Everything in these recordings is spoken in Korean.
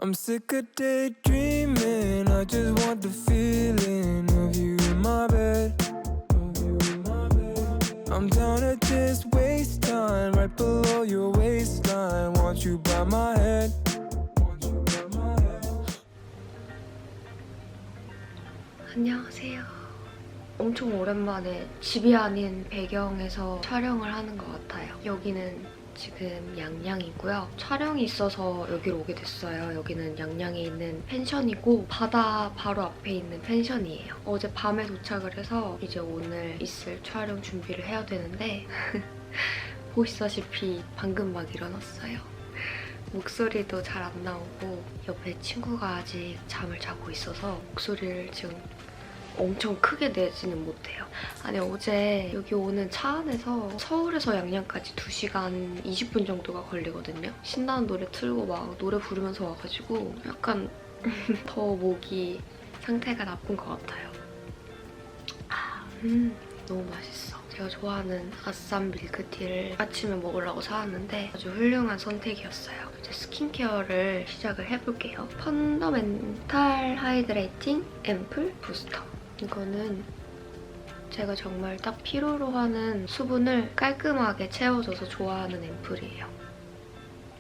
I'm sick of daydreaming. I just want the feeling of you in my bed. I'm down to just waste time right below your waistline. Want you by my head. 안녕하세요. 엄청 오랜만에 집이 아닌 배경에서 촬영을 하는 것 같아요. 여기는 지금 양양이고요. 촬영이 있어서 여기로 오게 됐어요. 여기는 양양에 있는 펜션이고 바다 바로 앞에 있는 펜션이에요. 어제 밤에 도착을 해서 이제 오늘 있을 촬영 준비를 해야 되는데 보시다시피 방금 막 일어났어요. 목소리도 잘 안 나오고 옆에 친구가 아직 잠을 자고 있어서 목소리를 지금 엄청 크게 내지는 못해요. 아니 어제 여기 오는 차 안에서 서울에서 양양까지 2시간 20분 정도가 걸리거든요. 신나는 노래 틀고 막 노래 부르면서 와가지고 약간 더 목이 상태가 나쁜 것 같아요. 너무 맛있어. 제가 좋아하는 아쌈 밀크티를 아침에 먹으려고 사왔는데 아주 훌륭한 선택이었어요. 이제 스킨케어를 시작을 해볼게요. 펀더멘탈 하이드레이팅 앰플 부스터. 이거는 제가 정말 딱 필요로 하는 수분을 깔끔하게 채워줘서 좋아하는 앰플이에요.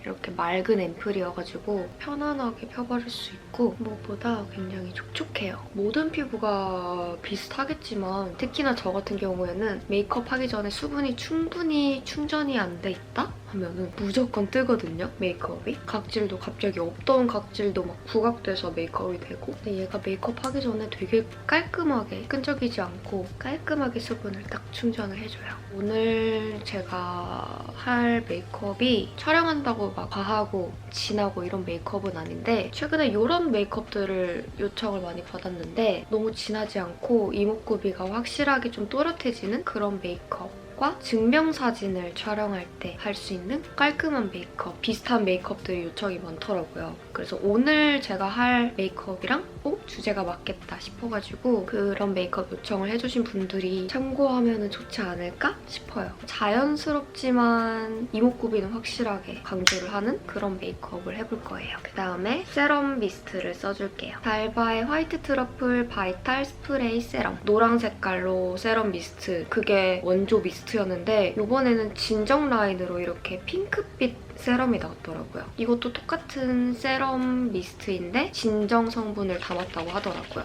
이렇게 맑은 앰플이어가지고 편안하게 펴바를 수 있고 무엇보다 굉장히 촉촉해요. 모든 피부가 비슷하겠지만 특히나 저 같은 경우에는 메이크업 하기 전에 수분이 충분히 충전이 안 돼 있다? 하면은 무조건 뜨거든요, 메이크업이. 각질도 갑자기 없던 각질도 막 부각돼서 메이크업이 되고. 근데 얘가 메이크업 하기 전에 되게 깔끔하게, 끈적이지 않고 깔끔하게 수분을 딱 충전을 해줘요. 오늘 제가 할 메이크업이 촬영한다고 막 과하고 진하고 이런 메이크업은 아닌데 최근에 이런 메이크업들을 요청을 많이 받았는데 너무 진하지 않고 이목구비가 확실하게 좀 또렷해지는 그런 메이크업 증명사진을 촬영할 때 할 수 있는 깔끔한 메이크업, 비슷한 메이크업들이 요청이 많더라고요. 그래서 오늘 제가 할 메이크업이랑 주제가 맞겠다 싶어가지고 그런 메이크업 요청을 해주신 분들이 참고하면 좋지 않을까 싶어요. 자연스럽지만 이목구비는 확실하게 강조를 하는 그런 메이크업을 해볼 거예요. 그다음에 세럼 미스트를 써줄게요. 달바의 화이트 트러플 바이탈 스프레이 세럼. 노란 색깔로 세럼 미스트, 그게 원조 미스트였는데 이번에는 진정 라인으로 이렇게 핑크빛 세럼이 나왔더라고요. 이것도 똑같은 세럼 미스트인데 진정 성분을 담았다고 하더라고요.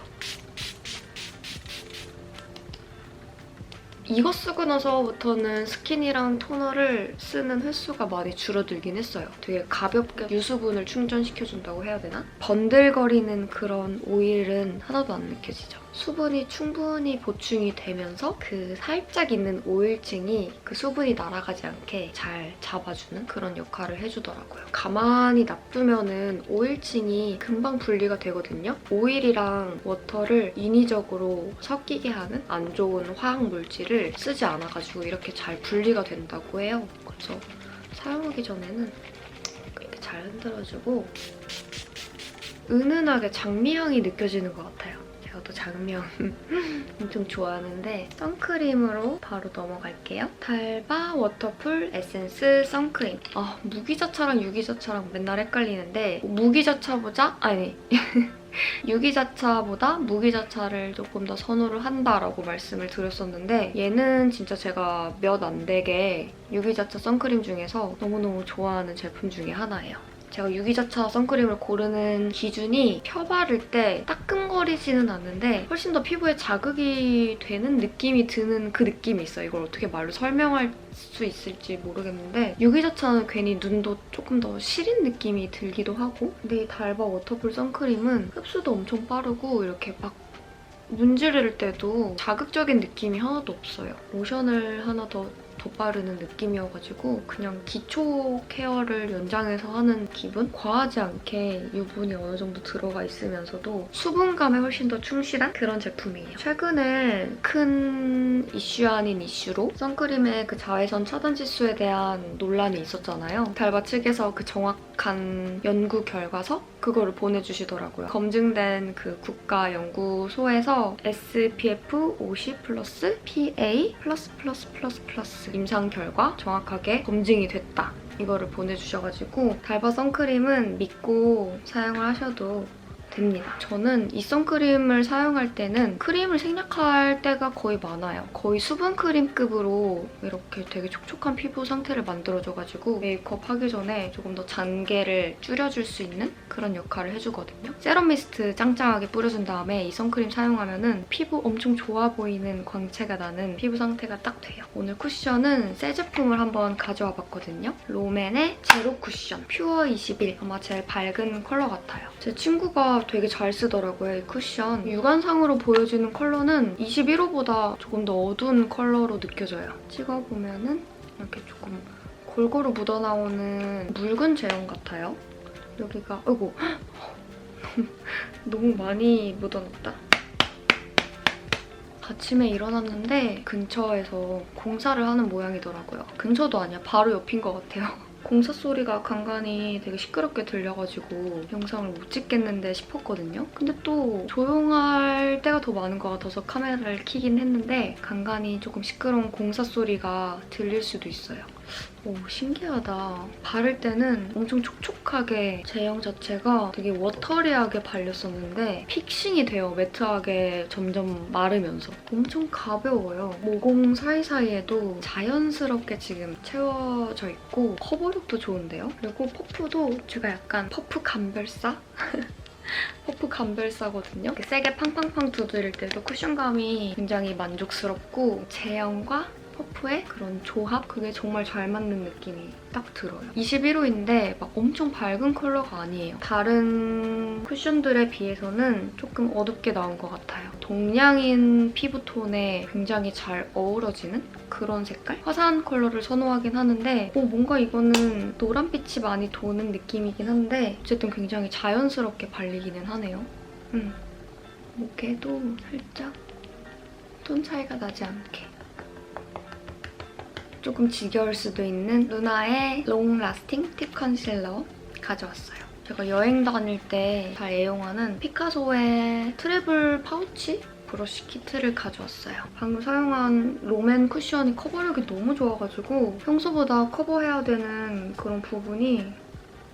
이거 쓰고 나서부터는 스킨이랑 토너를 쓰는 횟수가 많이 줄어들긴 했어요. 되게 가볍게 유수분을 충전시켜준다고 해야 되나? 번들거리는 그런 오일은 하나도 안 느껴지죠. 수분이 충분히 보충이 되면서 그 살짝 있는 오일층이 그 수분이 날아가지 않게 잘 잡아주는 그런 역할을 해주더라고요. 가만히 놔두면은 오일층이 금방 분리가 되거든요. 오일이랑 워터를 인위적으로 섞이게 하는 안 좋은 화학 물질을 쓰지 않아가지고 이렇게 잘 분리가 된다고 해요. 그래서 사용하기 전에는 이렇게 잘 흔들어주고 은은하게 장미향이 느껴지는 것 같아요. 저도 장명 엄청 좋아하는데 선크림으로 바로 넘어갈게요. 달바 워터풀 에센스 선크림. 무기자차랑 유기자차랑 맨날 헷갈리는데 유기자차보다 무기자차를 조금 더 선호를 한다라고 말씀을 드렸었는데 얘는 진짜 제가 몇 안 되게 유기자차 선크림 중에서 너무너무 좋아하는 제품 중에 하나예요. 제가 유기자차 선크림을 고르는 기준이 펴바를 때 따끔거리지는 않는데 훨씬 더 피부에 자극이 되는 느낌이 드는 그 느낌이 있어요. 이걸 어떻게 말로 설명할 수 있을지 모르겠는데 유기자차는 괜히 눈도 조금 더 시린 느낌이 들기도 하고 근데 이 달바 워터풀 선크림은 흡수도 엄청 빠르고 이렇게 막 문지를 때도 자극적인 느낌이 하나도 없어요. 로션을 하나 더 바르는 느낌이어가지고 그냥 기초 케어를 연장해서 하는 기분? 과하지 않게 유분이 어느 정도 들어가 있으면서도 수분감에 훨씬 더 충실한 그런 제품이에요. 최근에 큰 이슈 아닌 이슈로 선크림의 그 자외선 차단 지수에 대한 논란이 있었잖아요. 달바 측에서 그 정확한 연구 결과서 그거를 보내주시더라고요. 검증된 그 국가 연구소에서 SPF 50 플러스 PA 플러스 임상 결과 정확하게 검증이 됐다. 이거를 보내주셔가지고 달바 선크림은 믿고 사용을 하셔도 됩니다. 저는 이 선크림을 사용할 때는 크림을 생략할 때가 거의 많아요. 거의 수분 크림급으로 이렇게 되게 촉촉한 피부 상태를 만들어줘가지고 메이크업 하기 전에 조금 더 잔개를 줄여줄 수 있는 그런 역할을 해주거든요. 세럼 미스트 짱짱하게 뿌려준 다음에 이 선크림 사용하면은 피부 엄청 좋아 보이는 광채가 나는 피부 상태가 딱 돼요. 오늘 쿠션은 새 제품을 한번 가져와 봤거든요. 롬앤의 제로 쿠션 퓨어 21 아마 제일 밝은 컬러 같아요. 제 친구가 되게 잘 쓰더라고요, 이 쿠션. 육안상으로 보여지는 컬러는 21호보다 조금 더 어두운 컬러로 느껴져요. 찍어보면은 이렇게 조금 골고루 묻어나오는 묽은 제형 같아요. 여기가 아이고 너무 많이 묻어났다. 아침에 일어났는데 근처에서 공사를 하는 모양이더라고요. 근처도 아니야, 바로 옆인 것 같아요. 공사 소리가 간간히 되게 시끄럽게 들려가지고 영상을 못 찍겠는데 싶었거든요. 근데 또 조용할 때가 더 많은 것 같아서 카메라를 켜긴 했는데 간간히 조금 시끄러운 공사 소리가 들릴 수도 있어요. 오, 신기하다. 바를 때는 엄청 촉촉하게 제형 자체가 되게 워터리하게 발렸었는데 픽싱이 돼요. 매트하게 점점 마르면서. 엄청 가벼워요. 모공 사이사이에도 자연스럽게 지금 채워져 있고 커버력도 좋은데요? 그리고 퍼프도 제가 약간 퍼프 감별사? 퍼프 감별사거든요. 세게 팡팡팡 두드릴 때도 쿠션감이 굉장히 만족스럽고 제형과 퍼프의 그런 조합? 그게 정말 잘 맞는 느낌이 딱 들어요. 21호인데 막 엄청 밝은 컬러가 아니에요. 다른 쿠션들에 비해서는 조금 어둡게 나온 것 같아요. 동양인 피부톤에 굉장히 잘 어우러지는 그런 색깔? 화사한 컬러를 선호하긴 하는데 뭔가 이거는 노란빛이 많이 도는 느낌이긴 한데 어쨌든 굉장히 자연스럽게 발리기는 하네요. 목에도 살짝 톤 차이가 나지 않게. 조금 지겨울 수도 있는 루나의 롱 라스팅 팁 컨실러 가져왔어요. 제가 여행 다닐 때 잘 애용하는 피카소의 트래블 파우치 브러쉬 키트를 가져왔어요. 방금 사용한 롬앤 쿠션이 커버력이 너무 좋아가지고 평소보다 커버해야 되는 그런 부분이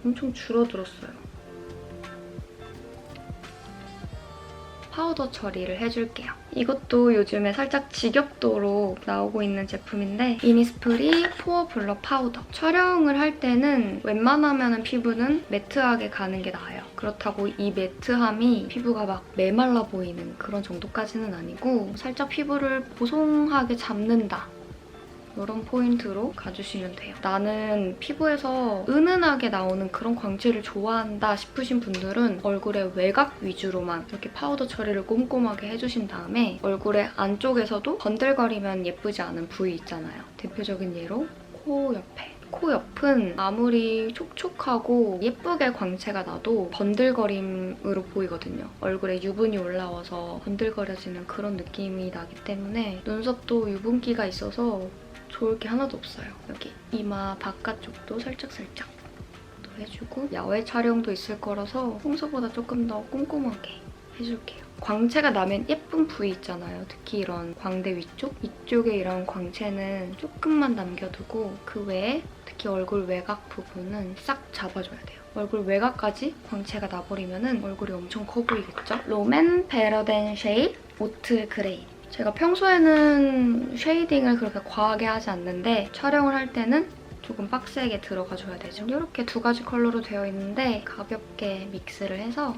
엄청 줄어들었어요. 파우더 처리를 해줄게요. 이것도 요즘에 살짝 지겹도록 나오고 있는 제품인데 이니스프리 포어 블러 파우더. 촬영을 할 때는 웬만하면 피부는 매트하게 가는 게 나아요. 그렇다고 이 매트함이 피부가 막 메말라 보이는 그런 정도까지는 아니고 살짝 피부를 보송하게 잡는다. 이런 포인트로 가주시면 돼요. 나는 피부에서 은은하게 나오는 그런 광채를 좋아한다 싶으신 분들은 얼굴의 외곽 위주로만 이렇게 파우더 처리를 꼼꼼하게 해주신 다음에 얼굴의 안쪽에서도 번들거리면 예쁘지 않은 부위 있잖아요. 대표적인 예로 코 옆에. 코 옆은 아무리 촉촉하고 예쁘게 광채가 나도 번들거림으로 보이거든요. 얼굴에 유분이 올라와서 번들거려지는 그런 느낌이 나기 때문에 눈썹도 유분기가 있어서 좋을 게 하나도 없어요. 여기 이마 바깥쪽도 살짝살짝 또 해주고 야외 촬영도 있을 거라서 평소보다 조금 더 꼼꼼하게 해줄게요. 광채가 나면 예쁜 부위 있잖아요. 특히 이런 광대 위쪽? 이쪽에 이런 광채는 조금만 남겨두고 그 외에 특히 얼굴 외곽 부분은 싹 잡아줘야 돼요. 얼굴 외곽까지 광채가 나버리면 얼굴이 엄청 커 보이겠죠? 롬앤 베러 댄 쉐입 오트 그레이. 제가 평소에는 쉐이딩을 그렇게 과하게 하지 않는데 촬영을 할 때는 조금 빡세게 들어가줘야 되죠. 이렇게 두 가지 컬러로 되어 있는데 가볍게 믹스를 해서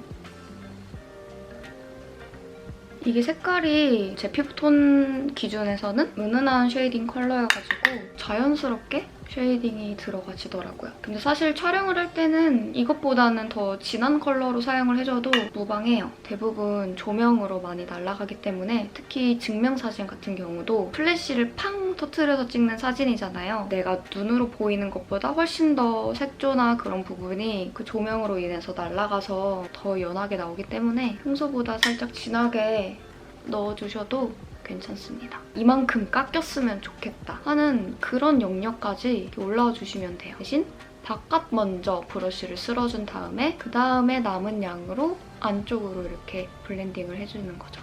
이게 색깔이 제 피부톤 기준에서는 은은한 쉐이딩 컬러여가지고 자연스럽게 쉐이딩이 들어가지더라고요. 근데 사실 촬영을 할 때는 이것보다는 더 진한 컬러로 사용을 해줘도 무방해요. 대부분 조명으로 많이 날아가기 때문에 특히 증명사진 같은 경우도 플래시를 팡 터트려서 찍는 사진이잖아요. 내가 눈으로 보이는 것보다 훨씬 더 색조나 그런 부분이 그 조명으로 인해서 날아가서 더 연하게 나오기 때문에 평소보다 살짝 진하게 넣어주셔도 괜찮습니다. 이만큼 깎였으면 좋겠다 하는 그런 영역까지 올라와 주시면 돼요. 대신 바깥 먼저 브러쉬를 쓸어준 다음에 그 다음에 남은 양으로 안쪽으로 이렇게 블렌딩을 해주는 거죠.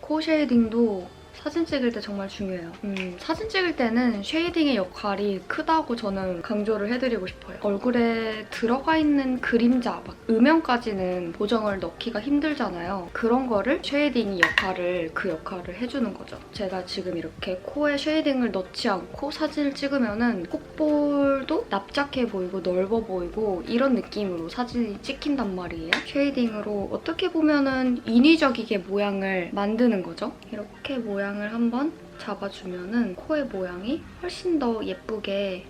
코 쉐이딩도 사진 찍을 때 정말 중요해요. 사진 찍을 때는 쉐이딩의 역할이 크다고 저는 강조를 해드리고 싶어요. 얼굴에 들어가 있는 그림자, 막 음영까지는 보정을 넣기가 힘들잖아요. 그런 거를 쉐이딩이 그 역할을 해주는 거죠. 제가 지금 이렇게 코에 쉐이딩을 넣지 않고 사진을 찍으면은 콧볼도 납작해 보이고 넓어 보이고 이런 느낌으로 사진이 찍힌단 말이에요. 쉐이딩으로 어떻게 보면은 인위적이게 모양을 만드는 거죠. 이렇게 모양을 한번 잡아주면은 코의 모양이 훨씬 더 예쁘게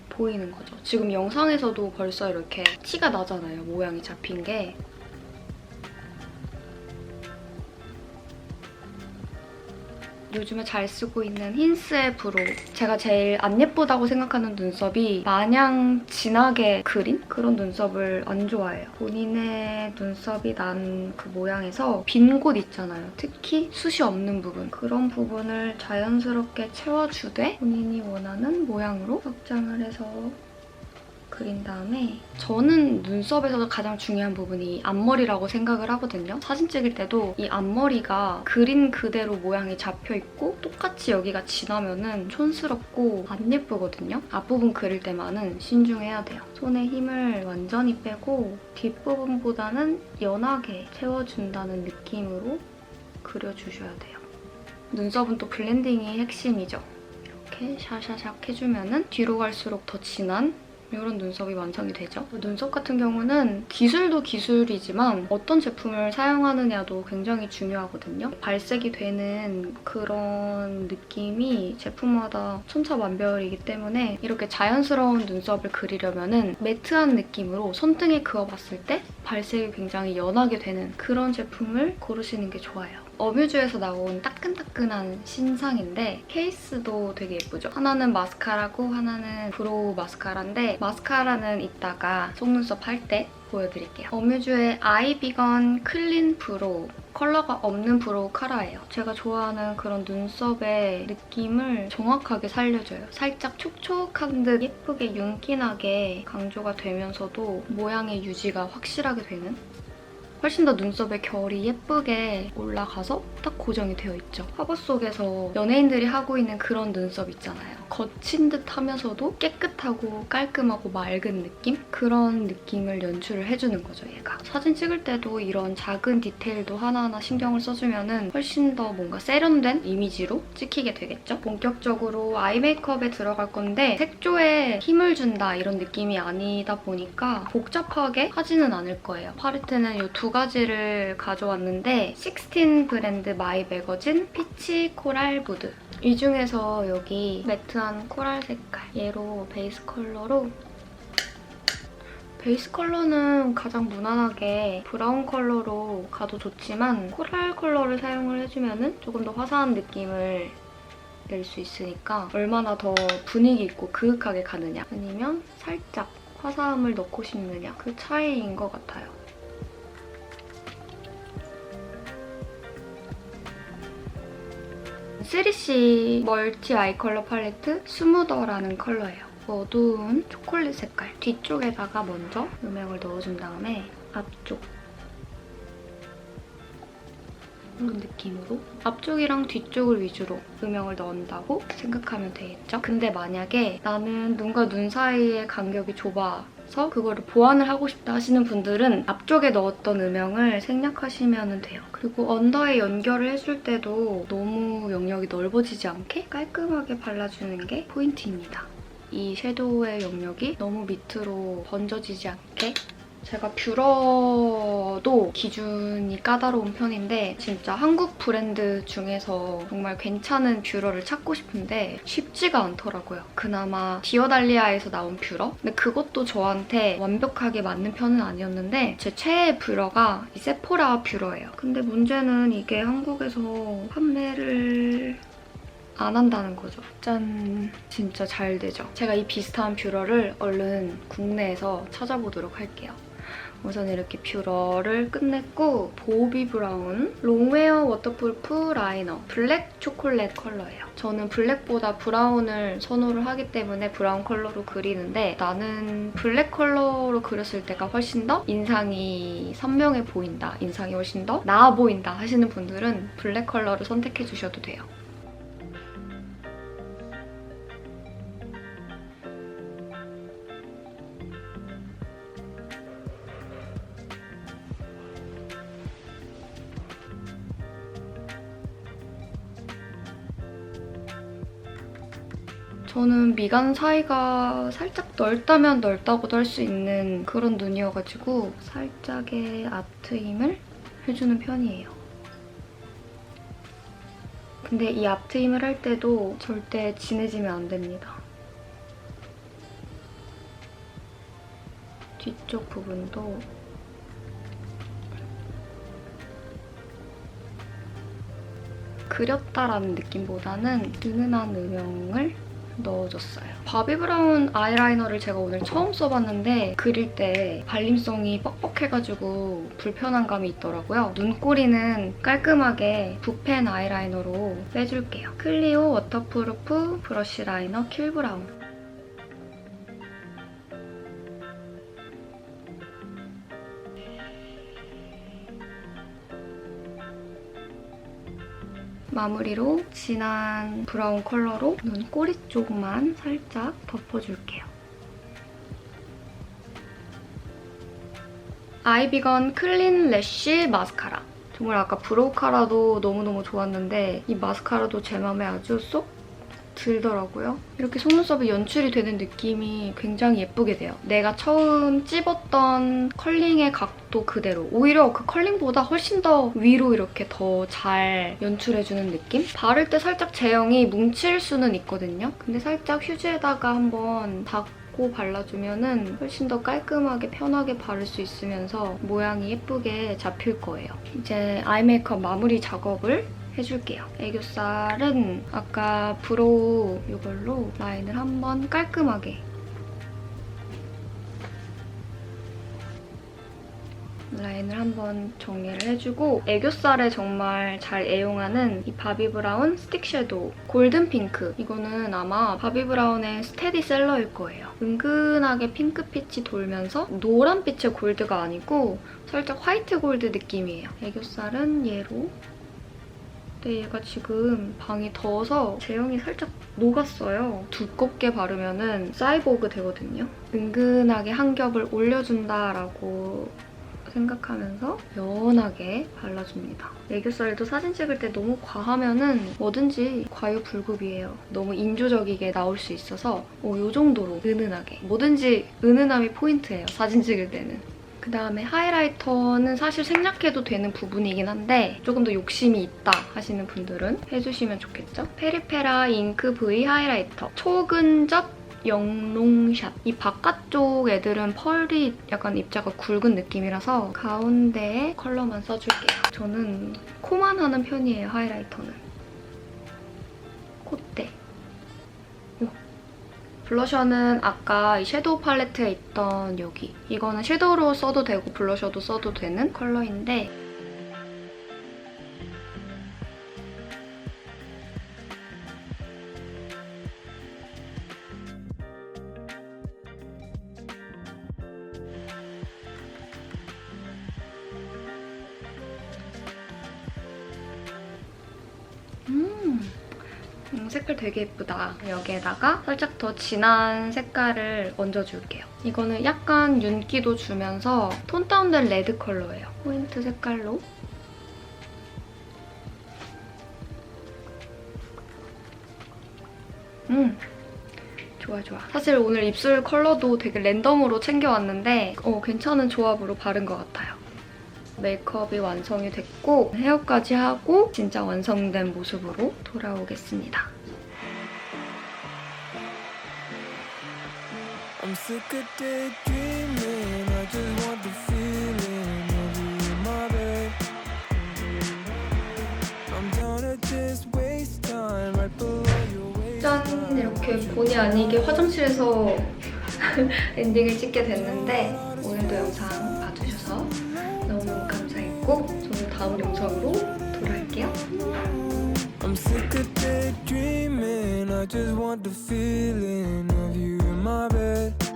보이는 거죠. 지금 영상에서도 벌써 이렇게 티가 나잖아요. 모양이 잡힌 게. 요즘에 잘 쓰고 있는 힌스의 브로우. 제가 제일 안 예쁘다고 생각하는 눈썹이 마냥 진하게 그린 그런 눈썹을 안 좋아해요. 본인의 눈썹이 난 그 모양에서 빈 곳 있잖아요. 특히 숱이 없는 부분. 그런 부분을 자연스럽게 채워주되 본인이 원하는 모양으로 확장을 해서 그린 다음에 저는 눈썹에서 가장 중요한 부분이 앞머리라고 생각을 하거든요. 사진 찍을 때도 이 앞머리가 그린 그대로 모양이 잡혀있고 똑같이 여기가 진하면은 촌스럽고 안 예쁘거든요. 앞부분 그릴 때만은 신중해야 돼요. 손에 힘을 완전히 빼고 뒷부분보다는 연하게 채워준다는 느낌으로 그려주셔야 돼요. 눈썹은 또 블렌딩이 핵심이죠. 이렇게 샤샤샥 해주면은 뒤로 갈수록 더 진한 이런 눈썹이 완성이 되죠. 눈썹 같은 경우는 기술도 기술이지만 어떤 제품을 사용하느냐도 굉장히 중요하거든요. 발색이 되는 그런 느낌이 제품마다 천차만별이기 때문에 이렇게 자연스러운 눈썹을 그리려면 매트한 느낌으로 손등에 그어봤을 때 발색이 굉장히 연하게 되는 그런 제품을 고르시는 게 좋아요. 어뮤즈에서 나온 따끈따끈한 신상인데 케이스도 되게 예쁘죠? 하나는 마스카라고 하나는 브로우 마스카라인데 마스카라는 이따가 속눈썹 할 때 보여드릴게요. 어뮤즈의 아이비건 클린 브로우. 컬러가 없는 브로우 카라예요. 제가 좋아하는 그런 눈썹의 느낌을 정확하게 살려줘요. 살짝 촉촉한 듯 예쁘게 윤기나게 강조가 되면서도 모양의 유지가 확실하게 되는 훨씬 더 눈썹의 결이 예쁘게 올라가서 딱 고정이 되어 있죠. 화보 속에서 연예인들이 하고 있는 그런 눈썹 있잖아요. 거친 듯 하면서도 깨끗하고 깔끔하고 맑은 느낌? 그런 느낌을 연출을 해주는 거죠, 얘가. 사진 찍을 때도 이런 작은 디테일도 하나하나 신경을 써주면 훨씬 더 뭔가 세련된 이미지로 찍히게 되겠죠? 본격적으로 아이 메이크업에 들어갈 건데 색조에 힘을 준다 이런 느낌이 아니다 보니까 복잡하게 하지는 않을 거예요. 팔레트는 이 두 가지를 가져왔는데 16 브랜드 마이 매거진 피치 코랄 무드. 이 중에서 여기 매트한 코랄 색깔 얘로 베이스 컬러는 가장 무난하게 브라운 컬러로 가도 좋지만 코랄 컬러를 사용을 해주면 조금 더 화사한 느낌을 낼 수 있으니까 얼마나 더 분위기 있고 그윽하게 가느냐 아니면 살짝 화사함을 넣고 싶느냐 그 차이인 것 같아요. 3C 멀티 아이 컬러 팔레트 스무더라는 컬러예요. 어두운 초콜릿 색깔. 뒤쪽에다가 먼저 음영을 넣어준 다음에 앞쪽 이런 느낌으로 앞쪽이랑 뒤쪽을 위주로 음영을 넣는다고 생각하면 되겠죠? 근데 만약에 나는 눈과 눈 사이의 간격이 좁아서 그거를 보완을 하고 싶다 하시는 분들은 앞쪽에 넣었던 음영을 생략하시면 돼요. 그리고 언더에 연결을 해줄 때도 너무 영역이 넓어지지 않게 깔끔하게 발라주는 게 포인트입니다. 이 섀도우의 영역이 너무 밑으로 번져지지 않게 제가 뷰러도 기준이 까다로운 편인데 진짜 한국 브랜드 중에서 정말 괜찮은 뷰러를 찾고 싶은데 쉽지가 않더라고요. 그나마 디어달리아에서 나온 뷰러? 근데 그것도 저한테 완벽하게 맞는 편은 아니었는데 제 최애 뷰러가 이 세포라 뷰러예요. 근데 문제는 이게 한국에서 판매를 안 한다는 거죠. 짠! 진짜 잘 되죠? 제가 이 비슷한 뷰러를 얼른 국내에서 찾아보도록 할게요. 우선 이렇게 뷰러를 끝냈고 보비 브라운 롱웨어 워터프루프 라이너 블랙 초콜릿 컬러예요. 저는 블랙보다 브라운을 선호를 하기 때문에 브라운 컬러로 그리는데 나는 블랙 컬러로 그렸을 때가 훨씬 더 인상이 선명해 보인다, 인상이 훨씬 더 나아 보인다 하시는 분들은 블랙 컬러를 선택해 주셔도 돼요. 저는 미간 사이가 살짝 넓다면 넓다고도 할 수 있는 그런 눈이어가지고 살짝의 아트 힘을 해주는 편이에요. 근데 이 아트 힘을 할 때도 절대 진해지면 안 됩니다. 뒤쪽 부분도 그렸다라는 느낌보다는 은은한 음영을 넣어줬어요. 바비브라운 아이라이너를 제가 오늘 처음 써봤는데 그릴 때 발림성이 뻑뻑해가지고 불편한 감이 있더라고요. 눈꼬리는 깔끔하게 붓펜 아이라이너로 빼줄게요. 클리오 워터프루프 브러쉬 라이너 킬브라운. 마무리로 진한 브라운 컬러로 눈꼬리 쪽만 살짝 덮어줄게요. 아이비건 클린 래쉬 마스카라. 정말 아까 브로우 카라도 너무너무 좋았는데 이 마스카라도 제 맘에 아주 쏙 들더라고요. 이렇게 속눈썹이 연출이 되는 느낌이 굉장히 예쁘게 돼요. 내가 처음 찝었던 컬링의 각도 그대로. 오히려 그 컬링보다 훨씬 더 위로 이렇게 더 잘 연출해주는 느낌? 바를 때 살짝 제형이 뭉칠 수는 있거든요. 근데 살짝 휴지에다가 한번 닦고 발라주면 훨씬 더 깔끔하게 편하게 바를 수 있으면서 모양이 예쁘게 잡힐 거예요. 이제 아이 메이크업 마무리 작업을 해줄게요. 애교살은 아까 브로우 이걸로 라인을 한번 깔끔하게 라인을 한번 정리를 해주고 애교살에 정말 잘 애용하는 이 바비브라운 스틱 섀도우 골든 핑크. 이거는 아마 바비브라운의 스테디셀러일 거예요. 은근하게 핑크빛이 돌면서 노란빛의 골드가 아니고 살짝 화이트 골드 느낌이에요. 애교살은 얘로. 근데 얘가 지금 방이 더워서 제형이 살짝 녹았어요. 두껍게 바르면 사이보그 되거든요. 은근하게 한 겹을 올려준다라고 생각하면서 연하게 발라줍니다. 애교살도 사진 찍을 때 너무 과하면 뭐든지 과유불급이에요. 너무 인조적이게 나올 수 있어서 이 정도로 은은하게. 뭐든지 은은함이 포인트예요, 사진 찍을 때는. 그다음에 하이라이터는 사실 생략해도 되는 부분이긴 한데 조금 더 욕심이 있다 하시는 분들은 해주시면 좋겠죠? 페리페라 잉크 V 하이라이터 초근접 영롱샷. 이 바깥쪽 애들은 펄이 약간 입자가 굵은 느낌이라서 가운데에 컬러만 써줄게요. 저는 코만 하는 편이에요, 하이라이터는. 콧대. 블러셔는 아까 이 섀도우 팔레트에 있던 여기. 이거는 섀도우로 써도 되고 블러셔도 써도 되는 컬러인데 색깔 되게 예쁘다. 여기에다가 살짝 더 진한 색깔을 얹어줄게요. 이거는 약간 윤기도 주면서 톤 다운된 레드 컬러예요. 포인트 색깔로. 좋아 좋아. 사실 오늘 입술 컬러도 되게 랜덤으로 챙겨왔는데 괜찮은 조합으로 바른 것 같아요. 메이크업이 완성이 됐고 헤어까지 하고 진짜 완성된 모습으로 돌아오겠습니다. I'm sick of daydreaming. I just want the feeling of you in my bed. I'm down to just waste time right below your waist. 짠! 이렇게 본의 아니게 화장실에서 엔딩을 찍게 됐는데 오늘도 영상 봐주셔서 너무너무 감사했고 저는 다음 영상으로 돌아올게요. I'm sick of daydreaming. I just want the feeling of you in my bed.